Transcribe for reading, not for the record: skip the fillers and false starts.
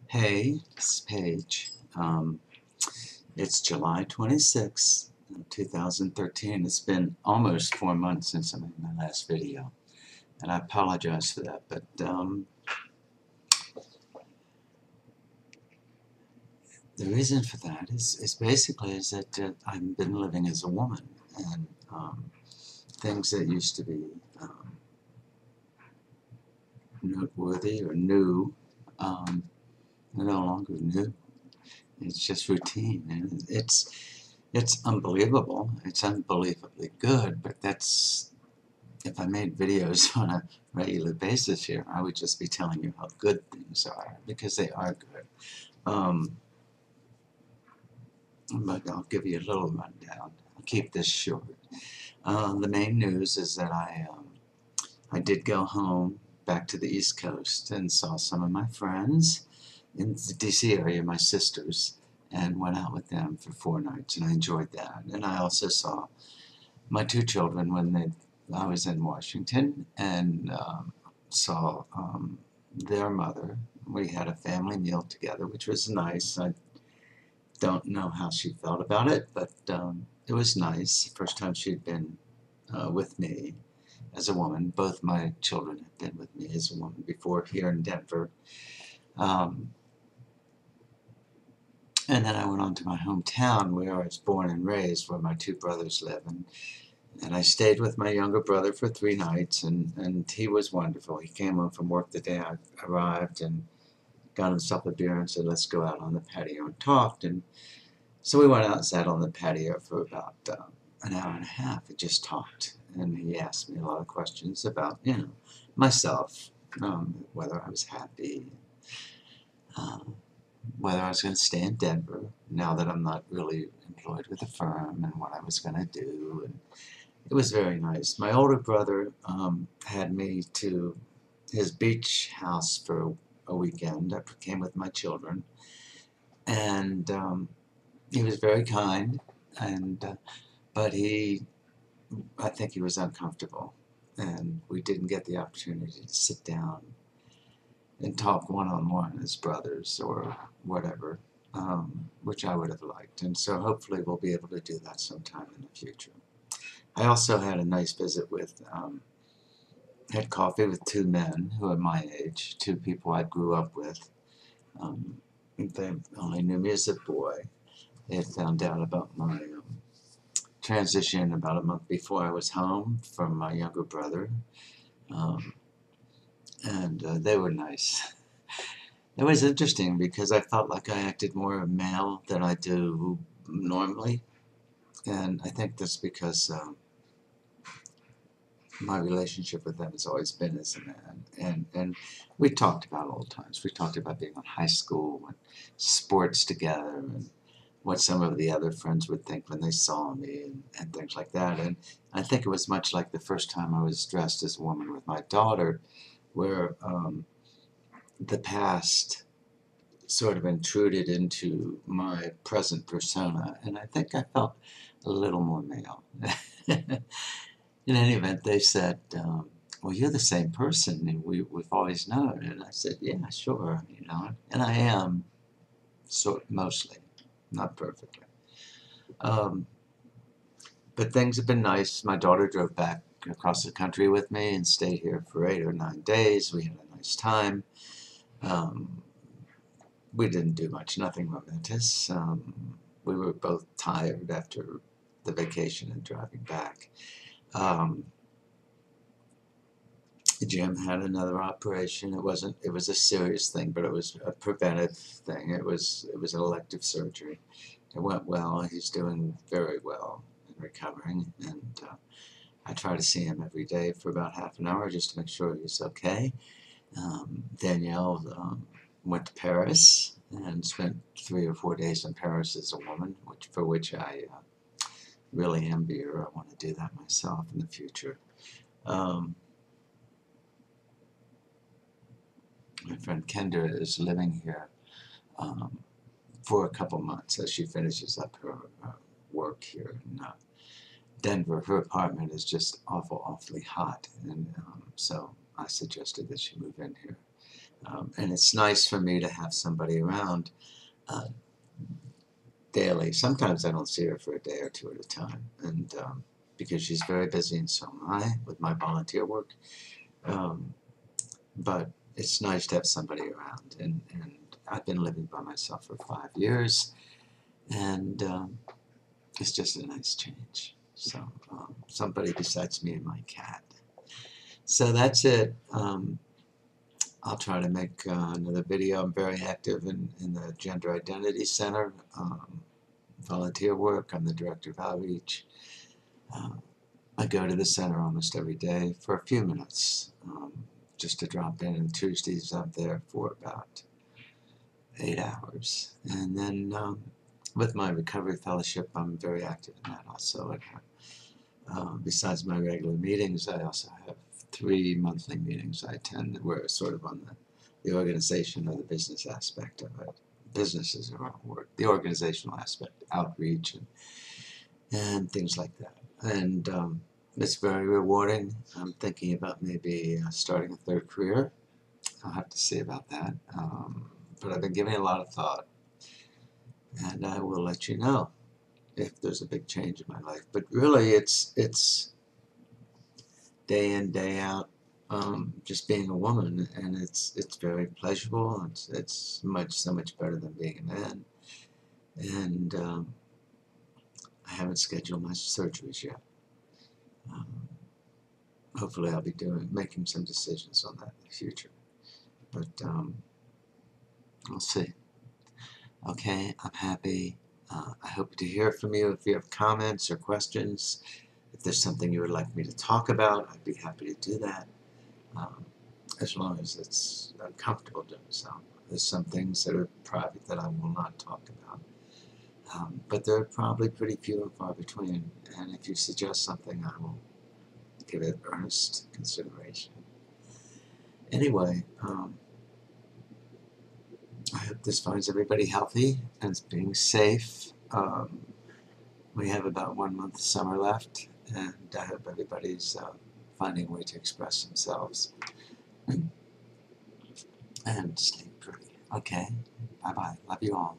Hey, it's Paige. It's July 26th, 2013. It's been almost 4 months since I made my last video, and I apologize for that, but the reason for that is basically that I've been living as a woman, and things that used to be noteworthy or new are no longer new. It's just routine, and it's unbelievable. It's unbelievably good, but that's, if I made videos on a regular basis here, I would just be telling you how good things are, because they are good. But I'll give you a little rundown. I'll keep this short. The main news is that I did go home back to the East Coast and saw some of my friends in the DC area, my sisters, and went out with them for 4 nights, and I enjoyed that. And I also saw my 2 children when I was in Washington, and saw their mother. We had a family meal together, which was nice. I don't know how she felt about it, but it was nice. First time she'd been with me as a woman. Both my children had been with me as a woman before here in Denver. And then I went on to my hometown where I was born and raised, where my 2 brothers live. And I stayed with my younger brother for 3 nights, and he was wonderful. He came home from work the day I arrived and got himself a beer and said, let's go out on the patio, and talked. And so we went out and sat on the patio for about an hour and a half and just talked. And he asked me a lot of questions about, myself, whether I was happy, whether I was going to stay in Denver now that I'm not really employed with the firm, and what I was going to do. And it was very nice. My older brother had me to his beach house for a weekend. I came with my children, and he was very kind, and but I think he was uncomfortable, and we didn't get the opportunity to sit down and talk one-on-one as brothers or whatever, which I would have liked. And so hopefully we'll be able to do that sometime in the future. I also had a nice visit with, had coffee with 2 men who are my age, 2 people I grew up with. They only knew me as a boy. They had found out about my transition about a month before I was home from my younger brother. And they were nice. It was interesting because I felt like I acted more male than I do normally, and I think that's because my relationship with them has always been as a man, and we talked about old times. We talked about being in high school and sports together, and what some of the other friends would think when they saw me, and things like that. And I think it was much like the first time I was dressed as a woman with my daughter, where the past sort of intruded into my present persona, and I think I felt a little more male. In any event, they said, well, you're the same person, and we've always known. And I said, yeah, sure, and I am, mostly, not perfectly. But things have been nice. My daughter drove back across the country with me and stayed here for 8 or 9 days. We had a nice time. We didn't do much, nothing momentous. We were both tired after the vacation and driving back. Jim had another operation. It was a serious thing, but it was a preventive thing. It was an elective surgery. It went well. He's doing very well and recovering, and I try to see him every day for about half an hour just to make sure he's okay. Danielle went to Paris and spent 3 or 4 days in Paris as a woman, for which I really envy her. I want to do that myself in the future. My friend Kendra is living here for a couple months as she finishes up her work here in Denver. Her apartment is just awfully hot, and so I suggested that she move in here. And it's nice for me to have somebody around daily. Sometimes I don't see her for a day or two at a time, and because she's very busy, and so am I with my volunteer work. But it's nice to have somebody around, and I've been living by myself for 5 years, and it's just a nice change. So somebody besides me and my cat. So that's it. I'll try to make another video. I'm very active in the Gender Identity Center, volunteer work. I'm the Director of Outreach. I go to the center almost every day for a few minutes, just to drop in, and Tuesdays I'm there for about 8 hours. And then with my recovery fellowship, I'm very active in that also. Besides my regular meetings, I also have 3 monthly meetings I attend that were sort of on the organization or the business aspect of it. Business is the wrong word. The organizational aspect, outreach, and things like that. And it's very rewarding. I'm thinking about maybe starting a third career. I'll have to see about that. But I've been giving it a lot of thought, and I will let you know if there's a big change in my life. But really, it's day in, day out, just being a woman, and it's very pleasurable. It's so much better than being a man. And I haven't scheduled my surgeries yet. Hopefully, I'll be making some decisions on that in the future. But we'll see. Okay, I'm happy. I hope to hear from you. If you have comments or questions, if there's something you would like me to talk about, I'd be happy to do that. As long as I'm comfortable doing so. There's some things that are private that I will not talk about. But they're probably pretty few and far between. And if you suggest something, I will give it earnest consideration. Anyway, I hope this finds everybody healthy and being safe. We have about 1 month of summer left, and I hope everybody's finding a way to express themselves and sleep pretty. Okay, bye-bye. Love you all.